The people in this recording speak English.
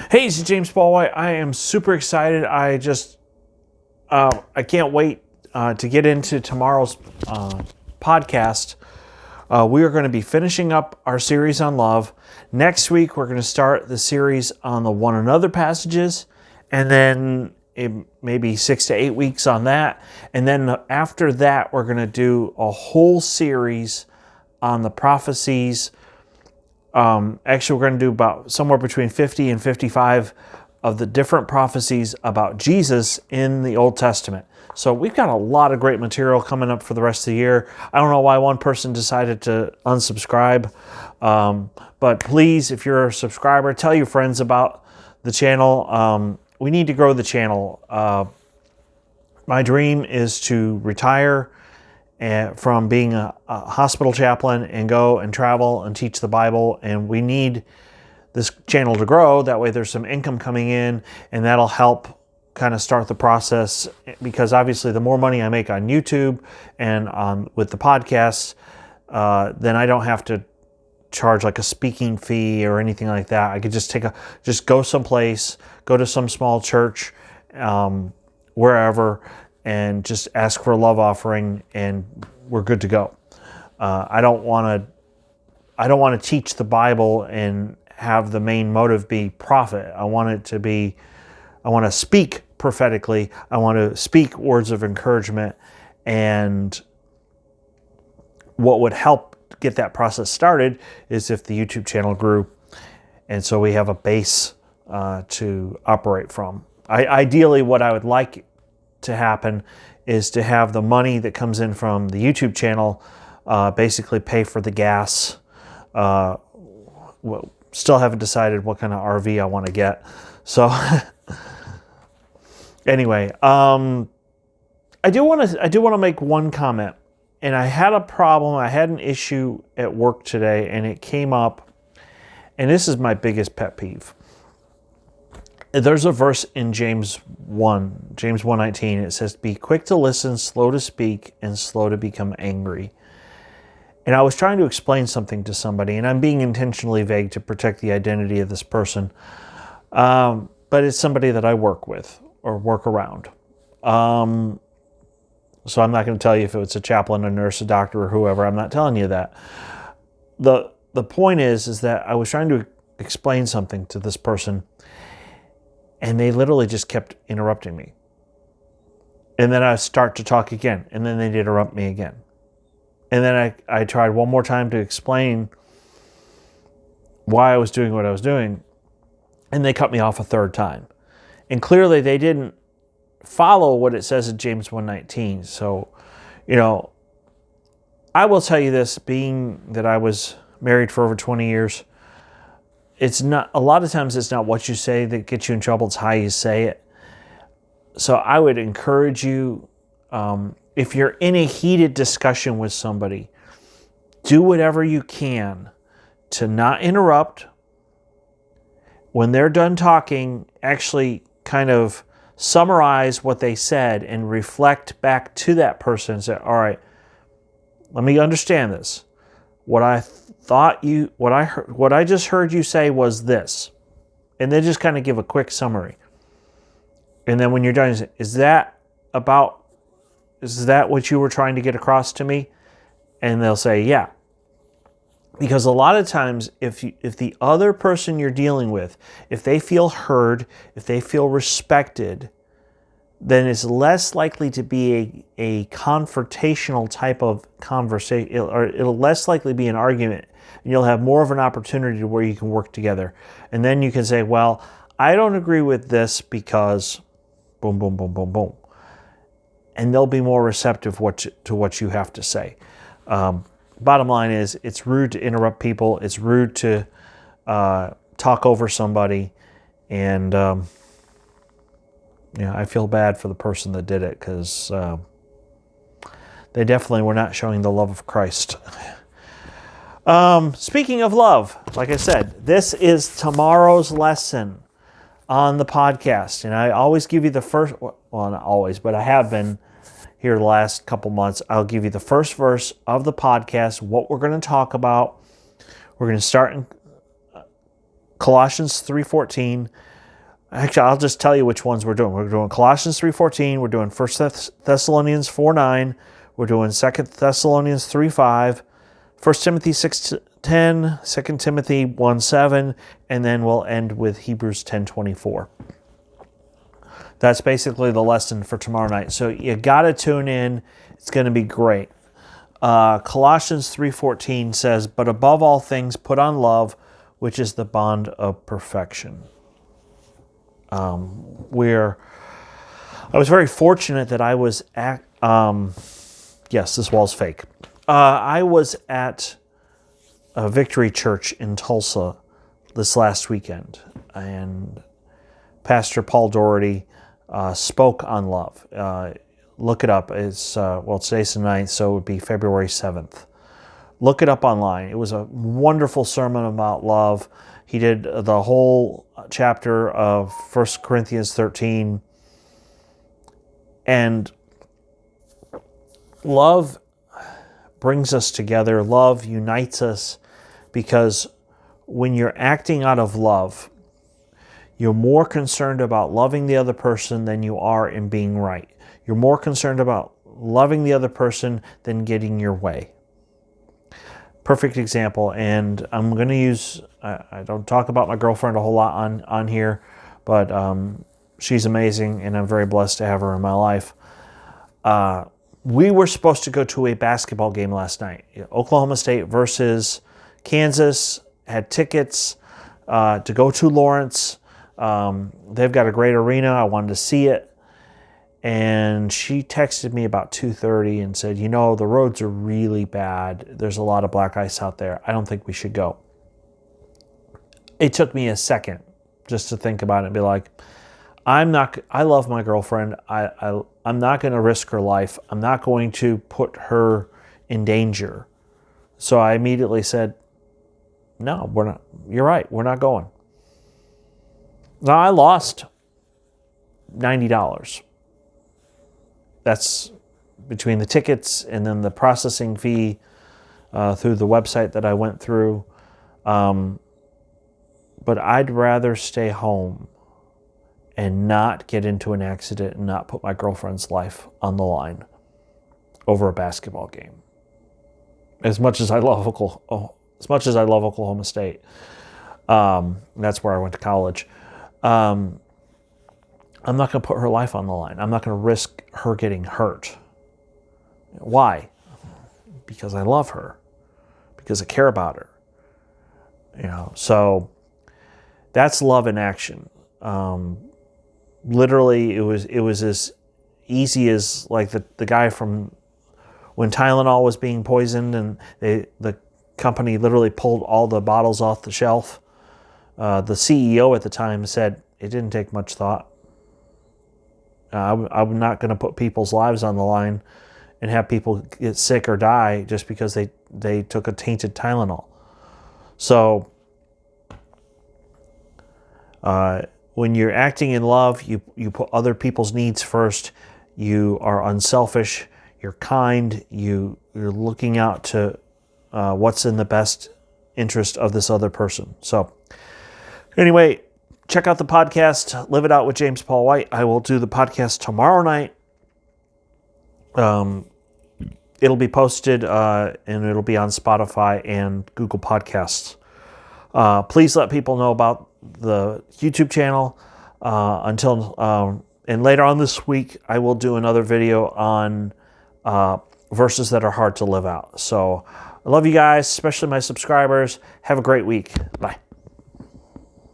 Hey, it's James Paul White. I am super excited. I can't wait to get into tomorrow's podcast. We are going to be finishing up our series on love. Next week, we're going to start the series on the one another passages, and then maybe 6 to 8 weeks on that. And then after that, we're going to do a whole series on the prophecies. Actually, we're going to do about somewhere between 50 and 55 of the different prophecies about Jesus in the Old Testament. So we've got a lot of great material coming up for the rest of the year. I don't know why one person decided to unsubscribe, but please, if you're a subscriber, tell your friends about the channel. We need to grow the channel. My dream is to retire from being a hospital chaplain and go and travel and teach the Bible, and we need this channel to grow. That way there's some income coming in, and that'll help kind of start the process, because obviously the more money I make on YouTube and with the podcasts, then I don't have to charge like a speaking fee or anything like that. I could just go someplace, go to some small church, wherever, and just ask for a love offering, and we're good to go. I don't want to teach the Bible and have the main motive be profit. I want to speak prophetically. I want to speak words of encouragement, and what would help get that process started is if the YouTube channel grew, and so we have a base to operate from. Ideally, what I would like to happen is to have the money that comes in from the YouTube channel basically pay for the gas. Still haven't decided what kind of RV I want to get. So anyway, I do want to make one comment. And I had a problem. I had an issue at work today, and it came up. And this is my biggest pet peeve. There's a verse in James 1:19. It says, "Be quick to listen, slow to speak, and slow to become angry." And I was trying to explain something to somebody, and I'm being intentionally vague to protect the identity of this person. But it's somebody that I work with or work around. So I'm not going to tell you if it's a chaplain, a nurse, a doctor, or whoever. I'm not telling you that. The point is that I was trying to explain something to this person, and they literally just kept interrupting me. And then I start to talk again, and then they'd interrupt me again. And then I tried one more time to explain why I was doing what I was doing, and they cut me off a third time. And clearly they didn't follow what it says in James 1:19. So, I will tell you this, being that I was married for over 20 years, a lot of times it's not what you say that gets you in trouble, it's how you say it. So I would encourage you, if you're in a heated discussion with somebody, do whatever you can to not interrupt. When they're done talking, actually kind of summarize what they said and reflect back to that person and say, all right, let me understand this. What I just heard you say was this. And then just kind of give a quick summary. And then when you're done, you say, is that what you were trying to get across to me? And they'll say, yeah. Because a lot of times, if the other person you're dealing with, if they feel heard, if they feel respected, then it's less likely to be a confrontational type of conversation, or it'll less likely be an argument, and you'll have more of an opportunity where you can work together. And then you can say, well, I don't agree with this because boom, boom, boom, boom, boom. And they'll be more receptive to what you have to say. Bottom line is, it's rude to interrupt people. It's rude to talk over somebody. And I feel bad for the person that did it, because they definitely were not showing the love of Christ. Speaking of love, like I said, this is tomorrow's lesson on the podcast. And I always give you the first, well, not always, but I have been here the last couple months. I'll give you the first verse of the podcast, what we're going to talk about. We're going to start Colossians 3:14. Actually, I'll just tell you which ones we're doing. We're doing Colossians 3:14. We're doing 1 Thessalonians 4:9. We're doing 2 Thessalonians 3:5. 1 Timothy 6:10. 2 Timothy 1:7. And then we'll end with Hebrews 10:24. That's basically the lesson for tomorrow night. So you got to tune in. It's going to be great. Colossians 3:14 says, "But above all things, put on love, which is the bond of perfection." I was very fortunate that I was at, yes, this wall's fake. I was at a Victory Church in Tulsa this last weekend, and Pastor Paul Doherty spoke on love. Look it up. It's today's the 9th, so it would be February 7th. Look it up online. It was a wonderful sermon about love. He did the whole chapter of 1 Corinthians 13. And love brings us together. Love unites us, because when you're acting out of love, you're more concerned about loving the other person than you are in being right. You're more concerned about loving the other person than getting your way. Perfect example, and I'm going to use, I don't talk about my girlfriend a whole lot on here, but she's amazing, and I'm very blessed to have her in my life. We were supposed to go to a basketball game last night. Oklahoma State versus Kansas. Had tickets to go to Lawrence. They've got a great arena. I wanted to see it. And she texted me about 2:30 and said, the roads are really bad. There's a lot of black ice out there. I don't think we should go. It took me a second just to think about it and be like, I love my girlfriend. I'm not going to risk her life. I'm not going to put her in danger. So I immediately said, no, we're not. You're right. We're not going. Now, I lost $90. That's between the tickets and then the processing fee through the website that I went through. But I'd rather stay home and not get into an accident and not put my girlfriend's life on the line over a basketball game. As much as I love Oklahoma State, that's where I went to college. I'm not going to put her life on the line. I'm not going to risk her getting hurt. Why? Because I love her. Because I care about her. So that's love in action. Literally, it was as easy as like the guy from when Tylenol was being poisoned, and the company literally pulled all the bottles off the shelf. The CEO at the time said it didn't take much thought. I'm not going to put people's lives on the line and have people get sick or die just because they took a tainted Tylenol. So when you're acting in love, you put other people's needs first. You are unselfish. You're kind. You're looking out to what's in the best interest of this other person. So anyway, check out the podcast, Live It Out with James Paul White. I will do the podcast tomorrow night. It'll be posted and it'll be on Spotify and Google Podcasts. Please let people know about the YouTube channel. And later on this week, I will do another video on verses that are hard to live out. So I love you guys, especially my subscribers. Have a great week. Bye.